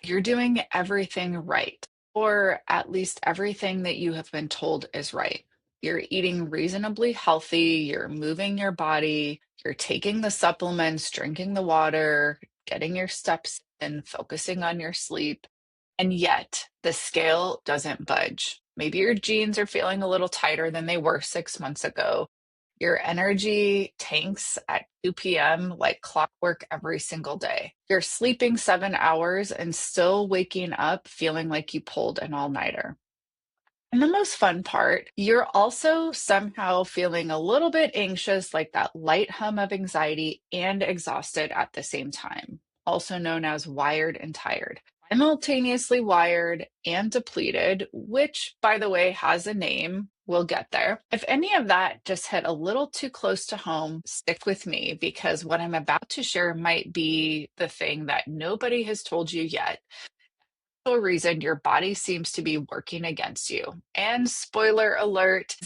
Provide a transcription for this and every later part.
You're doing everything right, or at least everything that you have been told is right. You're eating reasonably healthy, you're moving your body, you're taking the supplements, drinking the water, getting your steps in, focusing on your sleep. And yet the scale doesn't budge. Maybe your jeans are feeling a little tighter than they were 6 months ago. Your energy tanks at 2 p.m. like clockwork every single day. You're sleeping 7 hours and still waking up feeling like you pulled an all-nighter. And the most fun part, you're also somehow feeling a little bit anxious, like that light hum of anxiety, and exhausted at the same time, also known as wired and tired. Simultaneously wired and depleted, which, by the way, has a name. We'll get there. If any of that just hit a little too close to home, stick with me because what I'm about to share might be the thing that nobody has told you yet, reason your body seems to be working against you. And spoiler alert,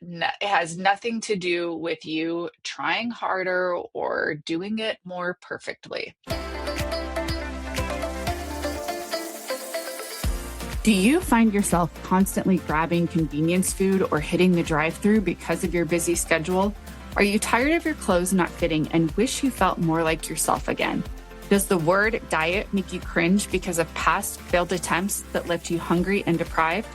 it has nothing to do with you trying harder or doing it more perfectly. Do you find yourself constantly grabbing convenience food or hitting the drive-through because of your busy schedule? Are you tired of your clothes not fitting and wish you felt more like yourself again? Does the word diet make you cringe because of past failed attempts that left you hungry and deprived?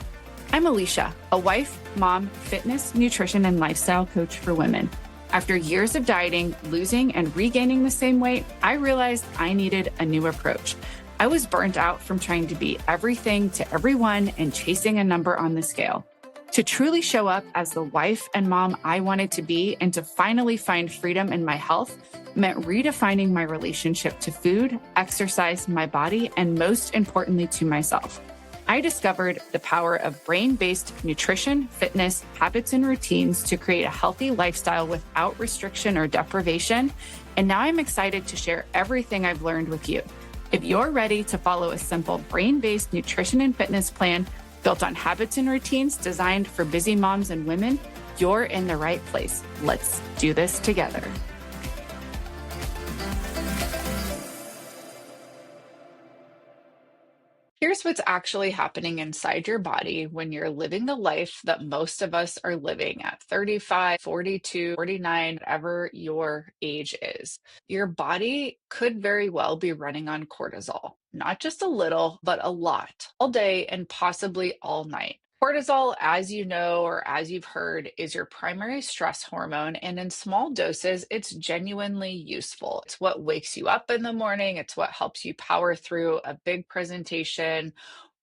I'm Alisha, a wife, mom, fitness, nutrition, and lifestyle coach for women. After years of dieting, losing, and regaining the same weight, I realized I needed a new approach. I was burnt out from trying to be everything to everyone and chasing a number on the scale. To truly show up as the wife and mom I wanted to be and to finally find freedom in my health meant redefining my relationship to food, exercise, my body, and most importantly, to myself. I discovered the power of brain-based nutrition, fitness, habits, and routines to create a healthy lifestyle without restriction or deprivation. And now I'm excited to share everything I've learned with you. If you're ready to follow a simple brain-based nutrition and fitness plan built on habits and routines designed for busy moms and women, you're in the right place. Let's do this together. Here's what's actually happening inside your body when you're living the life that most of us are living at 35, 42, 49, whatever your age is. Your body could very well be running on cortisol, not just a little, but a lot, all day and possibly all night. Cortisol, as you know, or as you've heard, is your primary stress hormone, and in small doses, it's genuinely useful. It's what wakes you up in the morning, it's what helps you power through a big presentation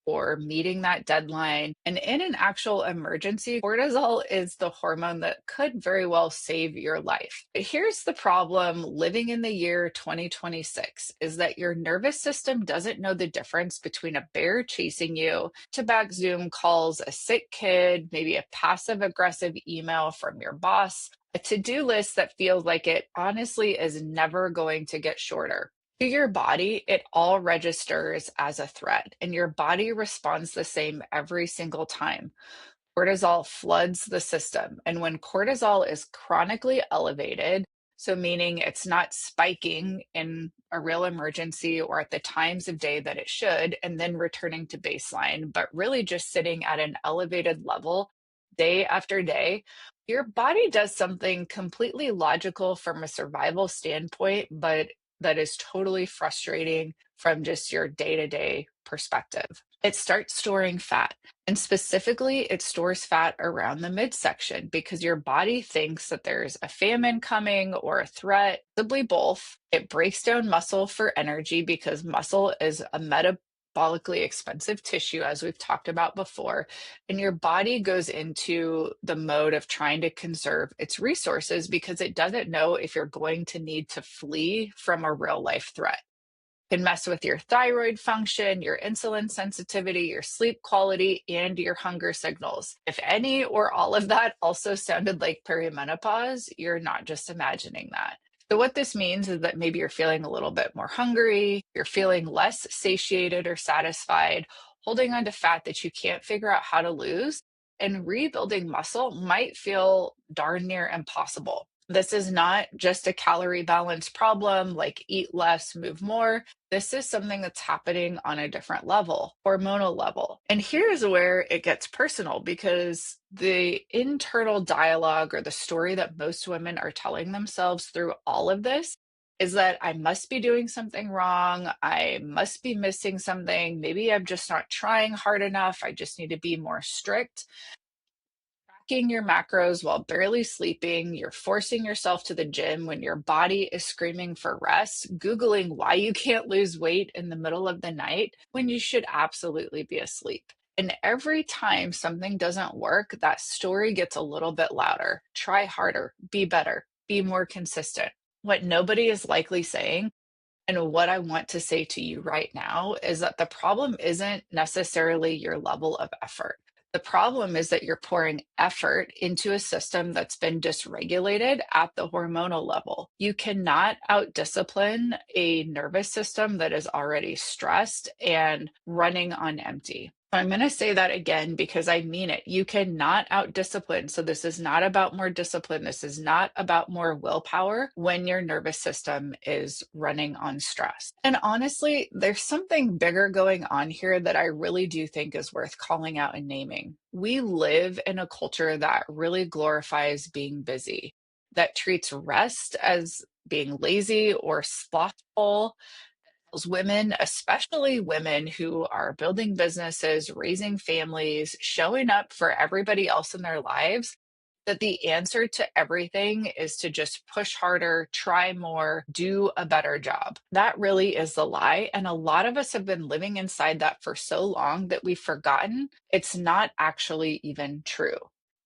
or meeting that deadline. And in an actual emergency, cortisol is the hormone that could very well save your life. But here's the problem living in the year 2026 is that your nervous system doesn't know the difference between a bear chasing you, to back Zoom calls, a sick kid, maybe a passive aggressive email from your boss, a to-do list that feels like it honestly is never going to get shorter. To your body, it all registers as a threat, and your body responds the same every single time. Cortisol floods the system, and when cortisol is chronically elevated, so meaning it's not spiking in a real emergency or at the times of day that it should, and then returning to baseline, but really just sitting at an elevated level day after day, your body does something completely logical from a survival standpoint, but that is totally frustrating from just your day to day perspective. It starts storing fat, and specifically, it stores fat around the midsection because your body thinks that there's a famine coming or a threat, possibly both. It breaks down muscle for energy because muscle is a metabolically expensive tissue, as we've talked about before, and your body goes into the mode of trying to conserve its resources because it doesn't know if you're going to need to flee from a real life threat. Can mess with your thyroid function, your insulin sensitivity, your sleep quality, and your hunger signals. If any or all of that also sounded like perimenopause, you're not just imagining that. So, what this means is that maybe you're feeling a little bit more hungry, you're feeling less satiated or satisfied, holding on to fat that you can't figure out how to lose, and rebuilding muscle might feel darn near impossible. This is not just a calorie balance problem like eat less, move more. This is something that's happening on a different level, hormonal level. And here's where it gets personal because the internal dialogue or the story that most women are telling themselves through all of this is that I must be doing something wrong. I must be missing something. Maybe I'm just not trying hard enough. I just need to be more strict. Tracking your macros while barely sleeping, you're forcing yourself to the gym when your body is screaming for rest, Googling why you can't lose weight in the middle of the night when you should absolutely be asleep. And every time something doesn't work, that story gets a little bit louder. Try harder, be better, be more consistent. What nobody is likely saying and what I want to say to you right now is that the problem isn't necessarily your level of effort. The problem is that you're pouring effort into a system that's been dysregulated at the hormonal level. You cannot outdiscipline a nervous system that is already stressed and running on empty. I'm going to say that again because I mean it. You cannot outdiscipline. So, this is not about more discipline. This is not about more willpower when your nervous system is running on stress. And honestly, there's something bigger going on here that I really do think is worth calling out and naming. We live in a culture that really glorifies being busy, that treats rest as being lazy or slothful, women, especially women who are building businesses, raising families, showing up for everybody else in their lives, that the answer to everything is to just push harder, try more, do a better job. That really is the lie. And a lot of us have been living inside that for so long that we've forgotten it's not actually even true.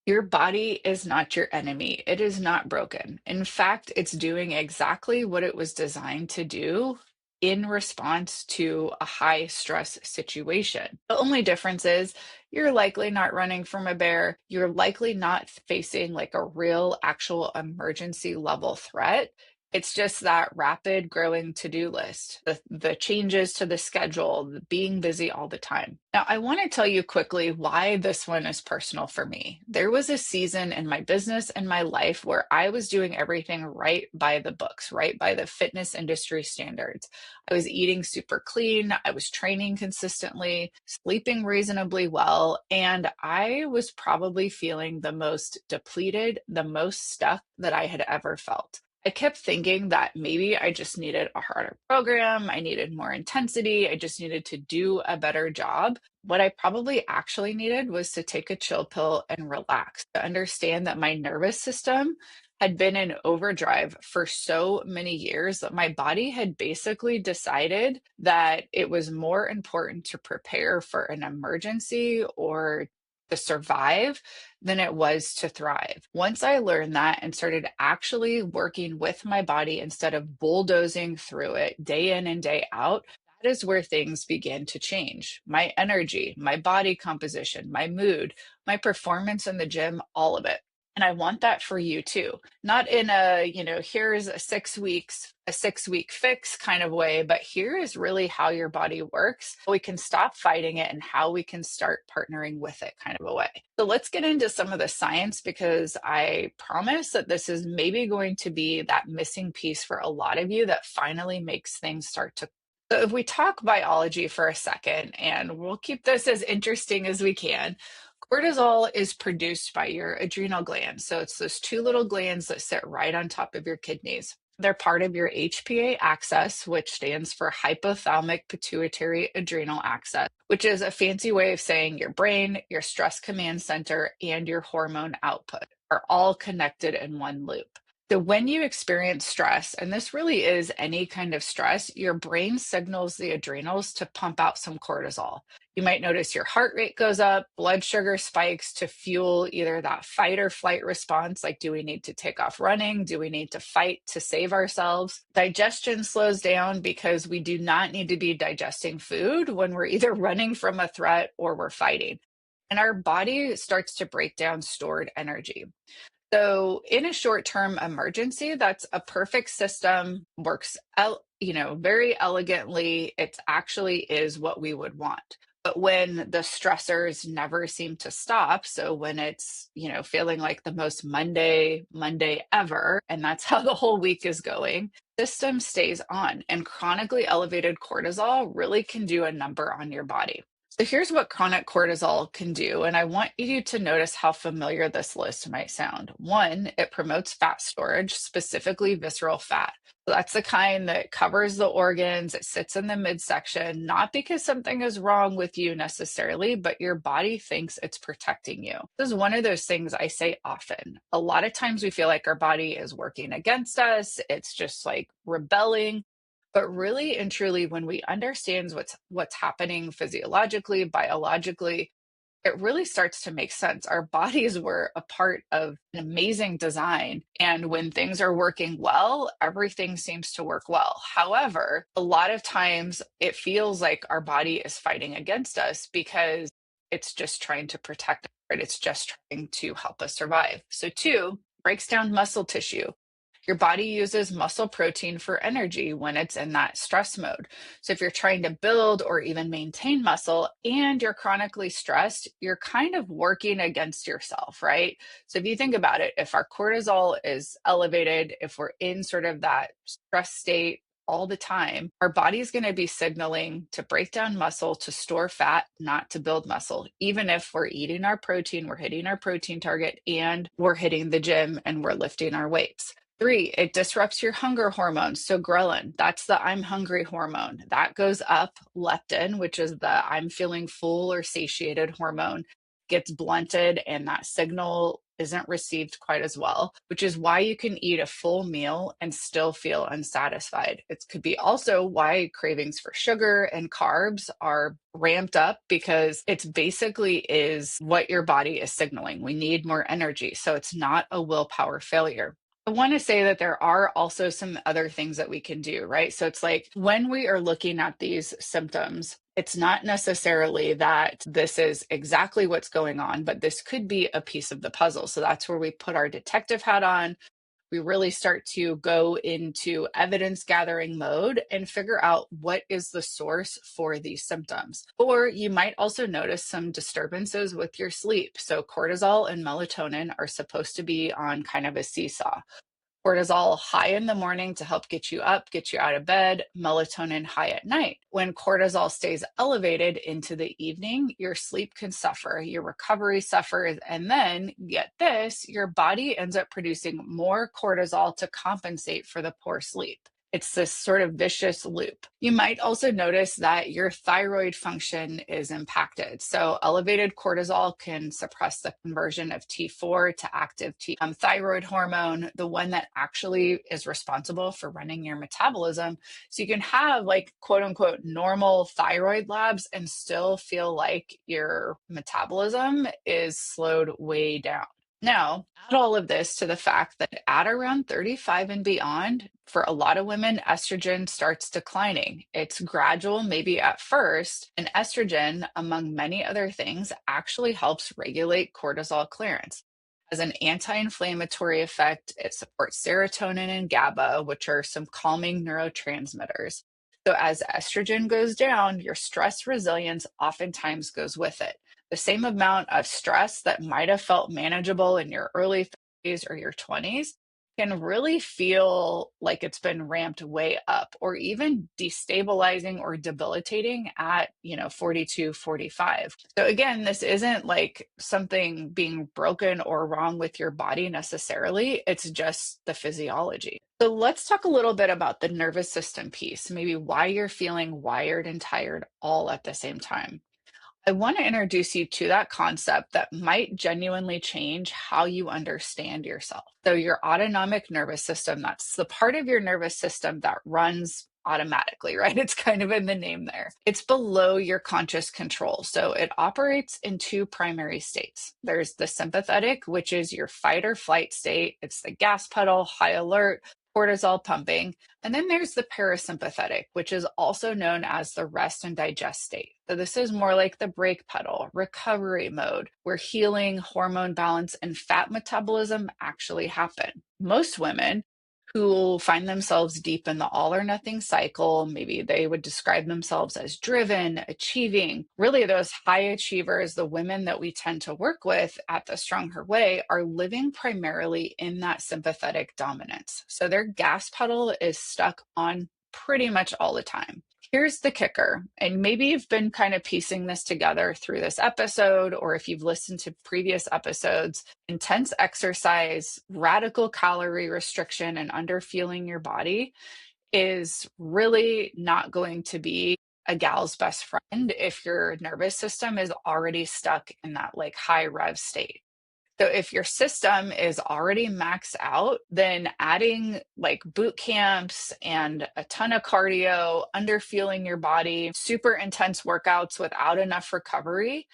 Your body is not your enemy. It is not broken. In fact, it's doing exactly what it was designed to do in response to a high stress situation. The only difference is you're likely not running from a bear. You're likely not facing like a real, actual emergency level threat. It's just that rapid growing to-do list, the changes to the schedule, the being busy all the time. Now, I want to tell you quickly why this one is personal for me. There was a season in my business and my life where I was doing everything right by the books, right by the fitness industry standards. I was eating super clean, I was training consistently, sleeping reasonably well, and I was probably feeling the most depleted, the most stuck that I had ever felt. I kept thinking that maybe I just needed a harder program, I needed more intensity, I just needed to do a better job. What I probably actually needed was to take a chill pill and relax, to understand that my nervous system had been in overdrive for so many years that my body had basically decided that it was more important to prepare for an emergency or to survive than it was to thrive. Once I learned that and started actually working with my body instead of bulldozing through it day in and day out, that is where things began to change. My energy, my body composition, my mood, my performance in the gym, all of it. And I want that for you too. Not in a, here's a 6 weeks, a 6 week fix kind of way, but here is really how your body works. We can stop fighting it and how we can start partnering with it kind of a way. So let's get into some of the science because I promise that this is maybe going to be that missing piece for a lot of you that finally makes things start to. So if we talk biology for a second, and we'll keep this as interesting as we can, cortisol is produced by your adrenal glands. So it's those two little glands that sit right on top of your kidneys. They're part of your HPA axis, which stands for hypothalamic pituitary adrenal axis, which is a fancy way of saying your brain, your stress command center, and your hormone output are all connected in one loop. So when you experience stress, and this really is any kind of stress, your brain signals the adrenals to pump out some cortisol. You might notice your heart rate goes up, blood sugar spikes to fuel either that fight or flight response, like do we need to take off running? Do we need to fight to save ourselves? Digestion slows down because we do not need to be digesting food when we're either running from a threat or we're fighting. And our body starts to break down stored energy. So in a short-term emergency, that's a perfect system, works very elegantly. It actually is what we would want. But when the stressors never seem to stop, so when it's, feeling like the most Monday ever, and that's how the whole week is going, system stays on, and chronically elevated cortisol really can do a number on your body. So here's what chronic cortisol can do, and I want you to notice how familiar this list might sound. One, it promotes fat storage, specifically visceral fat. So that's the kind that covers the organs, it sits in the midsection, not because something is wrong with you necessarily, but your body thinks it's protecting you. This is one of those things I say often. A lot of times we feel like our body is working against us, it's just like rebelling. But really and truly, when we understand what's happening physiologically, biologically, it really starts to make sense. Our bodies were a part of an amazing design. And when things are working well, everything seems to work well. However, a lot of times it feels like our body is fighting against us because it's just trying to protect us, right? It's just trying to help us survive. So, two, breaks down muscle tissue. Your body uses muscle protein for energy when it's in that stress mode. So if you're trying to build or even maintain muscle and you're chronically stressed, you're kind of working against yourself, right? So if you think about it, if our cortisol is elevated, if we're in sort of that stress state all the time, our body is going to be signaling to break down muscle, to store fat, not to build muscle. Even if we're eating our protein, we're hitting our protein target, and we're hitting the gym and we're lifting our weights. Three, it disrupts your hunger hormones. So ghrelin, that's the I'm hungry hormone. That goes up. Leptin, which is the I'm feeling full or satiated hormone, gets blunted and that signal isn't received quite as well, which is why you can eat a full meal and still feel unsatisfied. It could be also why cravings for sugar and carbs are ramped up because it's basically is what your body is signaling. We need more energy. So it's not a willpower failure. I want to say that there are also some other things that we can do, right? So it's like when we are looking at these symptoms, it's not necessarily that this is exactly what's going on, but this could be a piece of the puzzle. So that's where we put our detective hat on. We really start to go into evidence gathering mode and figure out what is the source for these symptoms. Or you might also notice some disturbances with your sleep. So cortisol and melatonin are supposed to be on kind of a seesaw. Cortisol high in the morning to help get you up, get you out of bed, melatonin high at night. When cortisol stays elevated into the evening, your sleep can suffer, your recovery suffers, and then get this, your body ends up producing more cortisol to compensate for the poor sleep. It's this sort of vicious loop. You might also notice that your thyroid function is impacted. So elevated cortisol can suppress the conversion of T4 to active thyroid hormone, the one that actually is responsible for running your metabolism. So you can have like quote unquote normal thyroid labs and still feel like your metabolism is slowed way down. Now, add all of this to the fact that at around 35 and beyond, for a lot of women, estrogen starts declining. It's gradual, maybe at first, and estrogen, among many other things, actually helps regulate cortisol clearance. As an anti-inflammatory effect, it supports serotonin and GABA, which are some calming neurotransmitters. So as estrogen goes down, your stress resilience oftentimes goes with it. The same amount of stress that might have felt manageable in your early 30s or your 20s can really feel like it's been ramped way up or even destabilizing or debilitating at 42, 45. So again, this isn't like something being broken or wrong with your body necessarily, it's just the physiology. So let's talk a little bit about the nervous system piece, maybe why you're feeling wired and tired all at the same time. I want to introduce you to that concept that might genuinely change how you understand yourself. So, your autonomic nervous system, that's the part of your nervous system that runs automatically, right? It's kind of in the name there. It's below your conscious control. So, it operates in two primary states. There's the sympathetic, which is your fight or flight state, it's the gas pedal, high alert, cortisol pumping. And then there's the parasympathetic, which is also known as the rest and digest state. So this is more like the brake pedal, recovery mode, where healing, hormone balance, and fat metabolism actually happen. Most women who find themselves deep in the all or nothing cycle. Maybe they would describe themselves as driven, achieving. Really, those high achievers, the women that we tend to work with at the Strong Her Way, are living primarily in that sympathetic dominance. So their gas pedal is stuck on pretty much all the time. Here's the kicker, and maybe you've been kind of piecing this together through this episode, or if you've listened to previous episodes. Intense exercise, radical calorie restriction, and underfueling your body is really not going to be a gal's best friend if your nervous system is already stuck in that like high rev state. So if your system is already maxed out, then adding like boot camps and a ton of cardio, underfueling your body, super intense workouts without enough recovery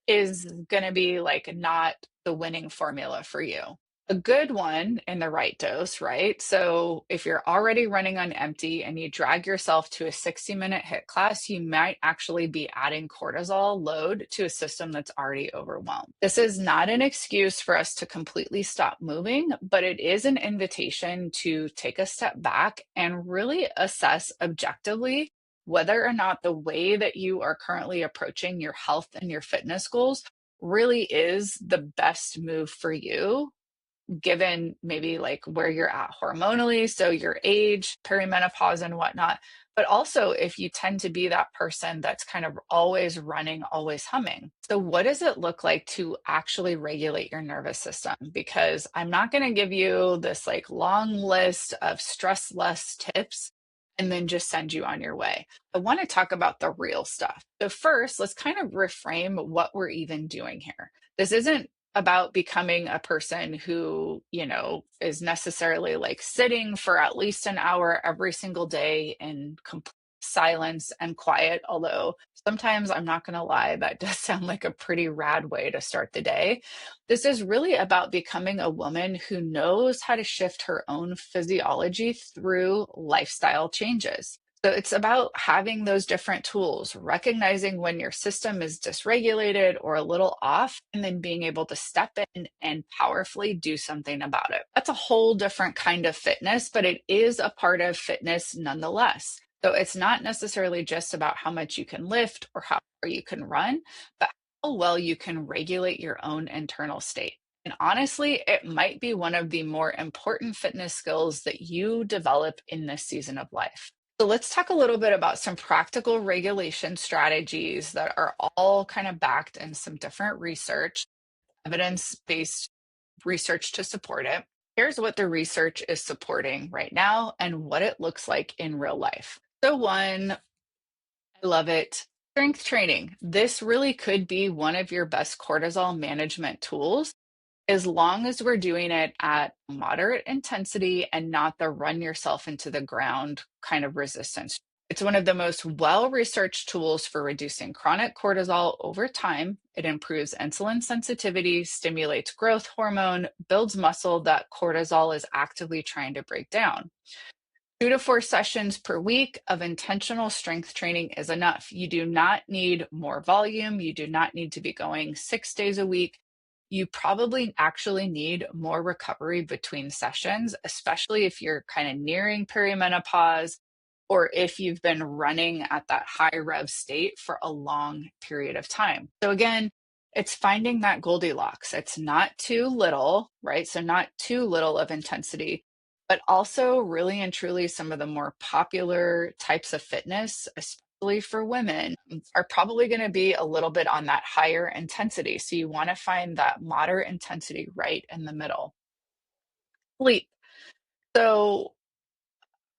is going to be like not the winning formula for you. A good one in the right dose, right? So if you're already running on empty and you drag yourself to a 60-minute HIIT class, you might actually be adding cortisol load to a system that's already overwhelmed. This is not an excuse for us to completely stop moving, but it is an invitation to take a step back and really assess objectively whether or not the way that you are currently approaching your health and your fitness goals really is the best move for you, given maybe like where you're at hormonally, so your age, perimenopause, and whatnot. But also, if you tend to be that person that's kind of always running, always humming. So, what does it look like to actually regulate your nervous system? Because I'm not going to give you this like long list of stress less tips and then just send you on your way. I want to talk about the real stuff. So, first, let's kind of reframe what we're even doing here. This isn't about becoming a person who, is necessarily like sitting for at least an hour every single day in complete silence and quiet. Although sometimes, I'm not going to lie, that does sound like a pretty rad way to start the day. This is really about becoming a woman who knows how to shift her own physiology through lifestyle changes. So it's about having those different tools, recognizing when your system is dysregulated or a little off, and then being able to step in and powerfully do something about it. That's a whole different kind of fitness, but it is a part of fitness nonetheless. So it's not necessarily just about how much you can lift or how far you can run, but how well you can regulate your own internal state. And honestly, it might be one of the more important fitness skills that you develop in this season of life. So let's talk a little bit about some practical regulation strategies that are all kind of backed in some different research, evidence-based research to support it. Here's what the research is supporting right now and what it looks like in real life. So one, I love it. Strength training. This really could be one of your best cortisol management tools as long as we're doing it at moderate intensity and not the run yourself into the ground kind of resistance. It's one of the most well-researched tools for reducing chronic cortisol over time. It improves insulin sensitivity, stimulates growth hormone, builds muscle that cortisol is actively trying to break down. 2 to 4 sessions per week of intentional strength training is enough. You do not need more volume. You do not need to be going 6 days a week. You probably actually need more recovery between sessions, especially if you're kind of nearing perimenopause or if you've been running at that high rev state for a long period of time. So again, it's finding that Goldilocks. It's not too little, right? So not too little of intensity, but also really and truly some of the more popular types of fitness, especially for women, are probably going to be a little bit on that higher intensity. So you want to find that moderate intensity right in the middle. Sleep. So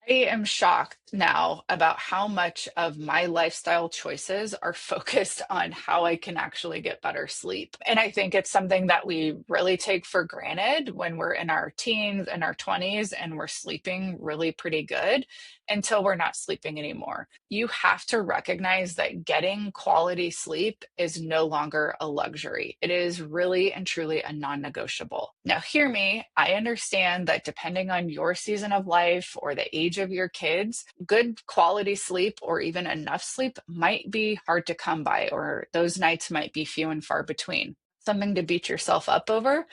I am shocked now about how much of my lifestyle choices are focused on how I can actually get better sleep. And I think it's something that we really take for granted when we're in our teens and our 20s and we're sleeping really pretty good until we're not sleeping anymore. You have to recognize that getting quality sleep is no longer a luxury. It is really and truly a non-negotiable. Now, hear me, I understand that depending on your season of life or the age of your kids, good quality sleep or even enough sleep might be hard to come by, or those nights might be few and far between. Something to beat yourself up over.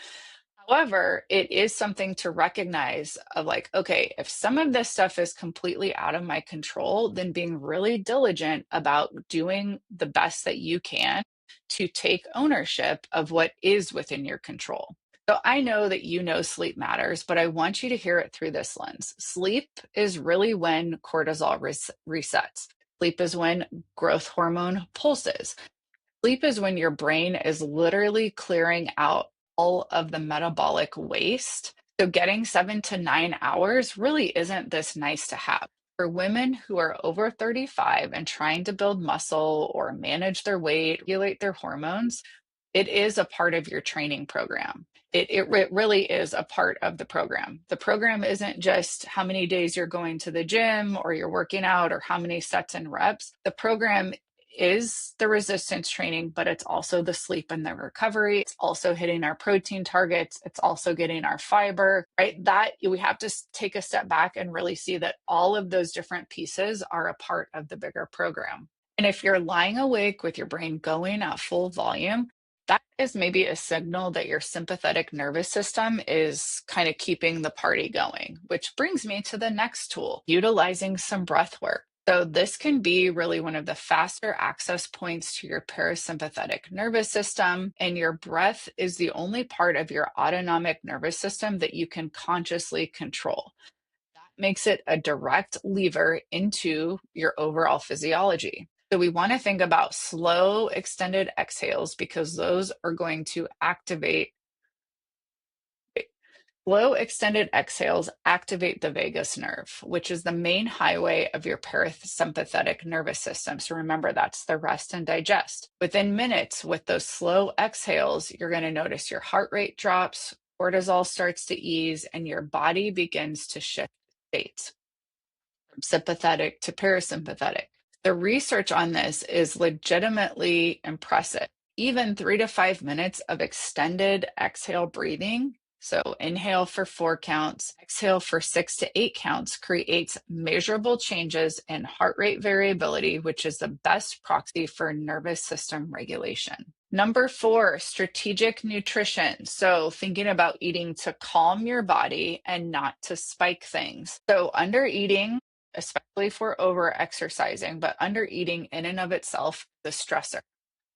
However, it is something to recognize of like, okay, if some of this stuff is completely out of my control, then being really diligent about doing the best that you can to take ownership of what is within your control. So I know that you know sleep matters, but I want you to hear it through this lens. Sleep is really when cortisol resets. Sleep is when growth hormone pulses. Sleep is when your brain is literally clearing out all of the metabolic waste. So, getting 7 to 9 hours really isn't this nice to have. For women who are over 35 and trying to build muscle or manage their weight, regulate their hormones, it is a part of your training program. It really is a part of the program. The program isn't just how many days you're going to the gym or you're working out or how many sets and reps. The program is the resistance training, but it's also the sleep and the recovery. It's also hitting our protein targets. It's also getting our fiber, right? That we have to take a step back and really see that all of those different pieces are a part of the bigger program. And if you're lying awake with your brain going at full volume, that is maybe a signal that your sympathetic nervous system is kind of keeping the party going, which brings me to the next tool, utilizing some breath work. So, this can be really one of the faster access points to your parasympathetic nervous system. And your breath is the only part of your autonomic nervous system that you can consciously control. That makes it a direct lever into your overall physiology. So, we want to think about slow, extended exhales because those are going to activate. Slow, extended exhales activate the vagus nerve, which is the main highway of your parasympathetic nervous system. So remember, that's the rest and digest. Within minutes, with those slow exhales, you're going to notice your heart rate drops, cortisol starts to ease, and your body begins to shift states from sympathetic to parasympathetic. The research on this is legitimately impressive. Even 3 to 5 minutes of extended exhale breathing, so inhale for 4 counts, exhale for 6 to 8 counts, creates measurable changes in heart rate variability, which is the best proxy for nervous system regulation. Number 4, strategic nutrition. So, thinking about eating to calm your body and not to spike things. So, under eating, especially if we're over exercising, but under eating in and of itself, the stressor.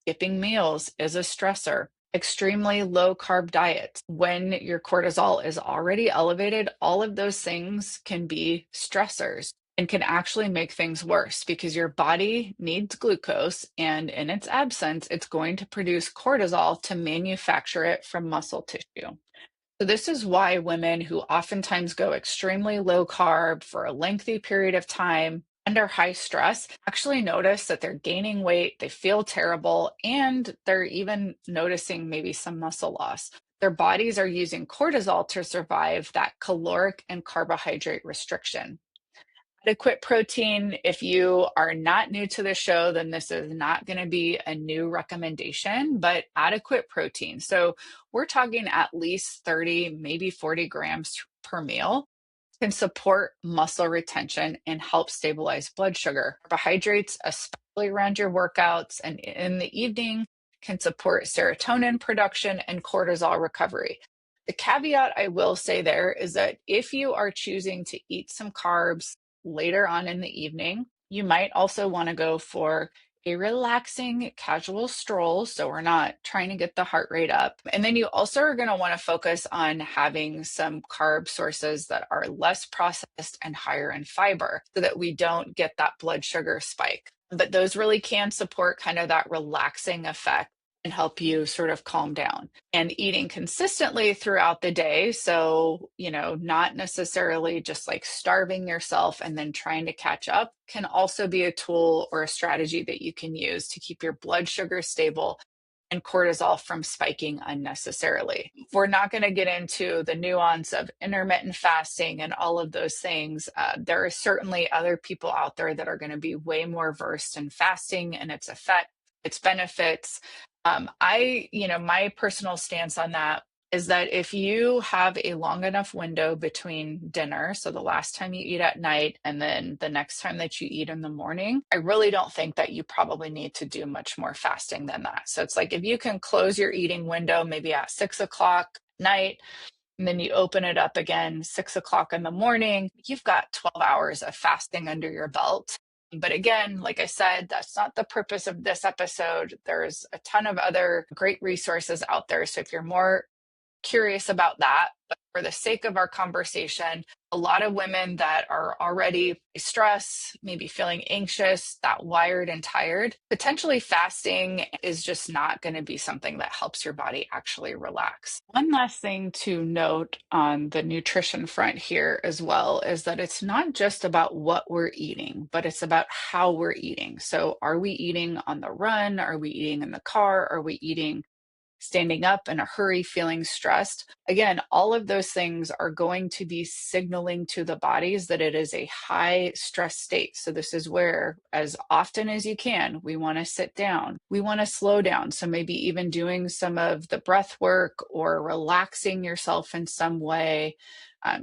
Skipping meals is a stressor. Extremely low carb diets. When your cortisol is already elevated, all of those things can be stressors and can actually make things worse because your body needs glucose, and in its absence, it's going to produce cortisol to manufacture it from muscle tissue. So, this is why women who oftentimes go extremely low carb for a lengthy period of time under high stress actually notice that they're gaining weight, they feel terrible, and they're even noticing maybe some muscle loss. Their bodies are using cortisol to survive that caloric and carbohydrate restriction. Adequate protein, if you are not new to the show, then this is not going to be a new recommendation, but adequate protein. So we're talking at least 30, maybe 40 grams per meal can support muscle retention and help stabilize blood sugar. Carbohydrates, especially around your workouts and in the evening, can support serotonin production and cortisol recovery. The caveat I will say there is that if you are choosing to eat some carbs later on in the evening, you might also want to go for a relaxing casual stroll. So we're not trying to get the heart rate up. And then you also are going to want to focus on having some carb sources that are less processed and higher in fiber so that we don't get that blood sugar spike. But those really can support kind of that relaxing effect and help you sort of calm down. And eating consistently throughout the day. So, not necessarily just like starving yourself and then trying to catch up can also be a tool or a strategy that you can use to keep your blood sugar stable and cortisol from spiking unnecessarily. We're not going to get into the nuance of intermittent fasting and all of those things. There are certainly other people out there that are going to be way more versed in fasting and its effect, its benefits. My personal stance on that is that if you have a long enough window between dinner, so the last time you eat at night and then the next time that you eat in the morning, I really don't think that you probably need to do much more fasting than that. So it's like if you can close your eating window maybe at 6 o'clock night, and then you open it up again 6 o'clock in the morning, you've got 12 hours of fasting under your belt. But again, like I said, that's not the purpose of this episode. There's a ton of other great resources out there. So if you're more curious about that. But for the sake of our conversation, a lot of women that are already stressed, maybe feeling anxious, that wired and tired, potentially fasting is just not going to be something that helps your body actually relax. One last thing to note on the nutrition front here as well is that it's not just about what we're eating, but it's about how we're eating. So are we eating on the run? Are we eating in the car? Are we eating standing up in a hurry, feeling stressed? Again, all of those things are going to be signaling to the bodies that it is a high stress state. So, this is where, as often as you can, we want to sit down, we want to slow down. So, maybe even doing some of the breath work or relaxing yourself in some way.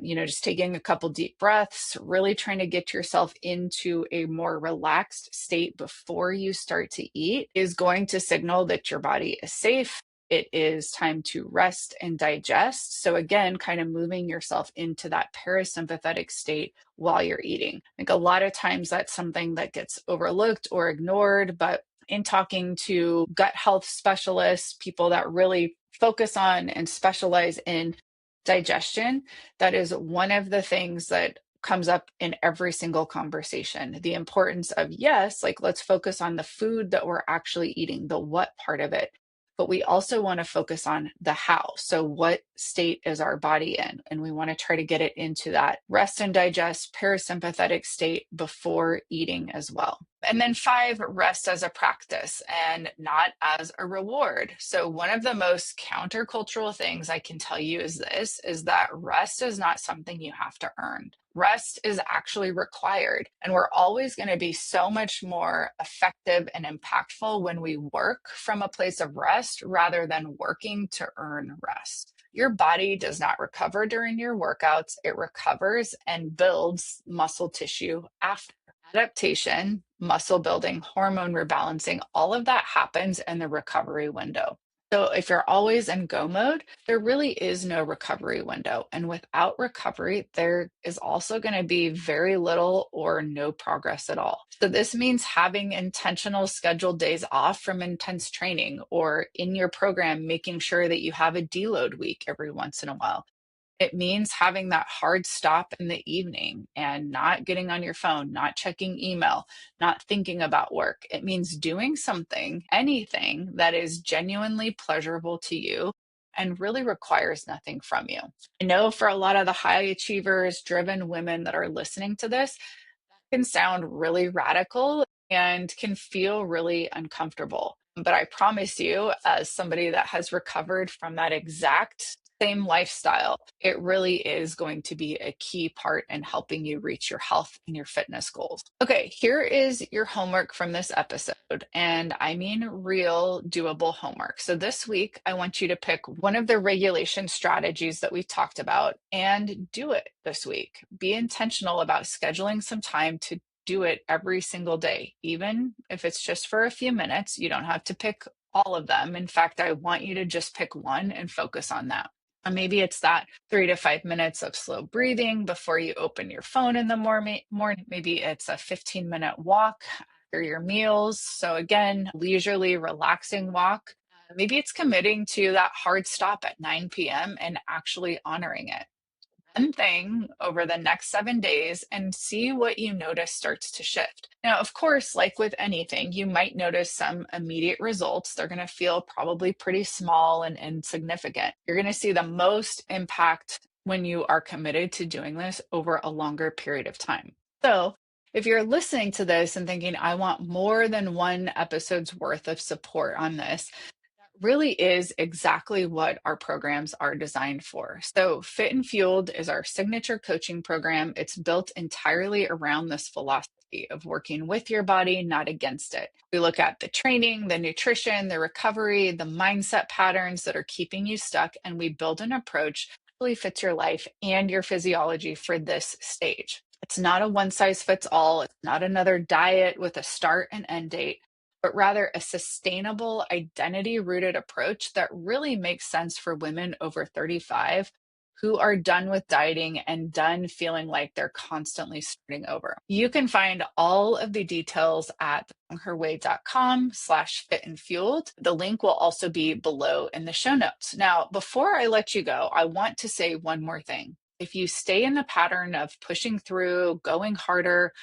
Just taking a couple deep breaths, really trying to get yourself into a more relaxed state before you start to eat is going to signal that your body is safe. It is time to rest and digest. So, again, kind of moving yourself into that parasympathetic state while you're eating. I think a lot of times that's something that gets overlooked or ignored, but in talking to gut health specialists, people that really focus on and specialize in digestion, that is one of the things that comes up in every single conversation. The importance of, yes, like let's focus on the food that we're actually eating, the what part of it. But we also want to focus on the how. So, what state is our body in? And we want to try to get it into that rest and digest parasympathetic state before eating as well. And then 5, rest as a practice and not as a reward. So, one of the most countercultural things I can tell you is that rest is not something you have to earn. Rest is actually required. And we're always going to be so much more effective and impactful when we work from a place of rest rather than working to earn rest. Your body does not recover during your workouts, it recovers and builds muscle tissue after. Adaptation, muscle building, hormone rebalancing, all of that happens in the recovery window. So if you're always in go mode, there really is no recovery window. And without recovery, there is also going to be very little or no progress at all. So this means having intentional scheduled days off from intense training, or in your program, making sure that you have a deload week every once in a while. It means having that hard stop in the evening and not getting on your phone, not checking email, not thinking about work. It means doing something, anything that is genuinely pleasurable to you and really requires nothing from you. I know for a lot of the high achievers, driven women that are listening to this, can sound really radical and can feel really uncomfortable. But I promise you, as somebody that has recovered from that exact same lifestyle, it really is going to be a key part in helping you reach your health and your fitness goals. Okay, here is your homework from this episode. And I mean real doable homework. So this week, I want you to pick one of the regulation strategies that we've talked about and do it this week. Be intentional about scheduling some time to do it every single day, even if it's just for a few minutes. You don't have to pick all of them. In fact, I want you to just pick one and focus on that. And maybe it's that 3 to 5 minutes of slow breathing before you open your phone in the morning. Maybe it's a 15-minute walk after your meals. So again, leisurely, relaxing walk. Maybe it's committing to that hard stop at 9 p.m. and actually honoring it. One thing over the next 7 days and see what you notice starts to shift. Now, of course, like with anything, you might notice some immediate results. They're going to feel probably pretty small and insignificant. You're going to see the most impact when you are committed to doing this over a longer period of time. So, if you're listening to this and thinking, I want more than one episode's worth of support on this, really is exactly what our programs are designed for. So, Fit and Fueled is our signature coaching program. It's built entirely around this philosophy of working with your body, not against it. We look at the training, the nutrition, the recovery, the mindset patterns that are keeping you stuck, and we build an approach that really fits your life and your physiology for this stage. It's not a one size fits all. It's not another diet with a start and end date. but rather a sustainable, identity rooted approach that really makes sense for women over 35 who are done with dieting and done feeling like they're constantly starting over. You can find all of the details at herway.com/fit and fueled. The link will also be below in the show notes. Now, before I let you go, I want to say one more thing. If you stay in the pattern of pushing through, going harder,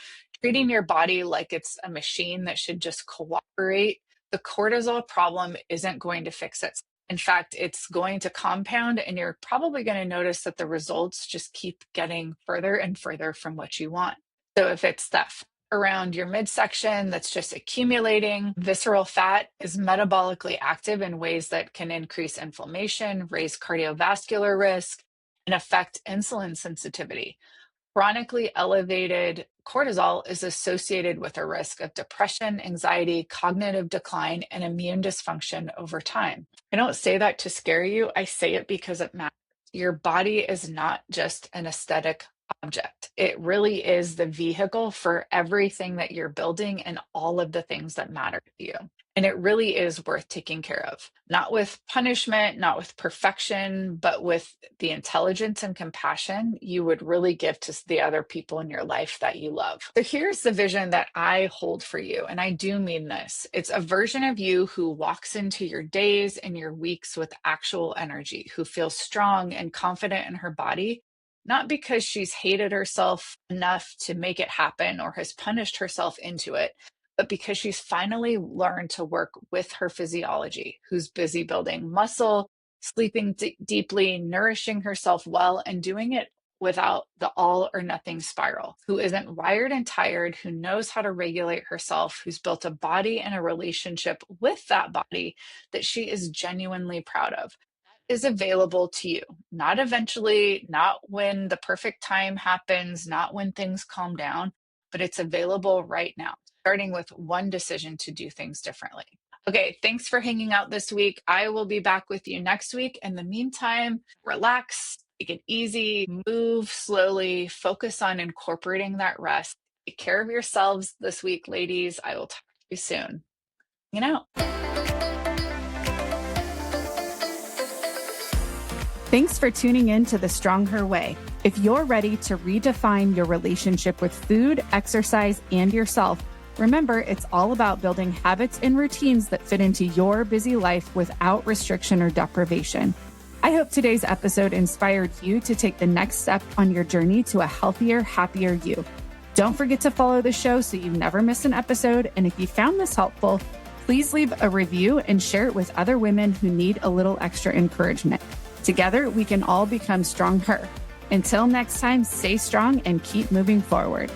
treating your body like it's a machine that should just cooperate, the cortisol problem isn't going to fix it. In fact, it's going to compound, and you're probably going to notice that the results just keep getting further and further from what you want. So, if it's that fat around your midsection that's just accumulating, visceral fat is metabolically active in ways that can increase inflammation, raise cardiovascular risk, and affect insulin sensitivity. Chronically elevated cortisol is associated with a risk of depression, anxiety, cognitive decline, and immune dysfunction over time. I don't say that to scare you. I say it because it matters. Your body is not just an aesthetic object. It really is the vehicle for everything that you're building and all of the things that matter to you. And it really is worth taking care of, not with punishment, not with perfection, but with the intelligence and compassion you would really give to the other people in your life that you love. So here's the vision that I hold for you. And I do mean this. It's a version of you who walks into your days and your weeks with actual energy, who feels strong and confident in her body, not because she's hated herself enough to make it happen or has punished herself into it, but because she's finally learned to work with her physiology, who's busy building muscle, sleeping deeply, nourishing herself well, and doing it without the all or nothing spiral, who isn't wired and tired, who knows how to regulate herself, who's built a body and a relationship with that body that she is genuinely proud of. Is available to you, not eventually, not when the perfect time happens, not when things calm down, but it's available right now, starting with one decision to do things differently. Okay, thanks for hanging out this week. I will be back with you next week. In the meantime, relax, take it easy, move slowly, focus on incorporating that rest. Take care of yourselves this week, ladies. I will talk to you soon. Thanks for tuning in to The Strong Her Way. If you're ready to redefine your relationship with food, exercise, and yourself, remember it's all about building habits and routines that fit into your busy life without restriction or deprivation. I hope today's episode inspired you to take the next step on your journey to a healthier, happier you. Don't forget to follow the show so you never miss an episode. And if you found this helpful, please leave a review and share it with other women who need a little extra encouragement. Together, we can all become stronger. Until next time, stay strong and keep moving forward.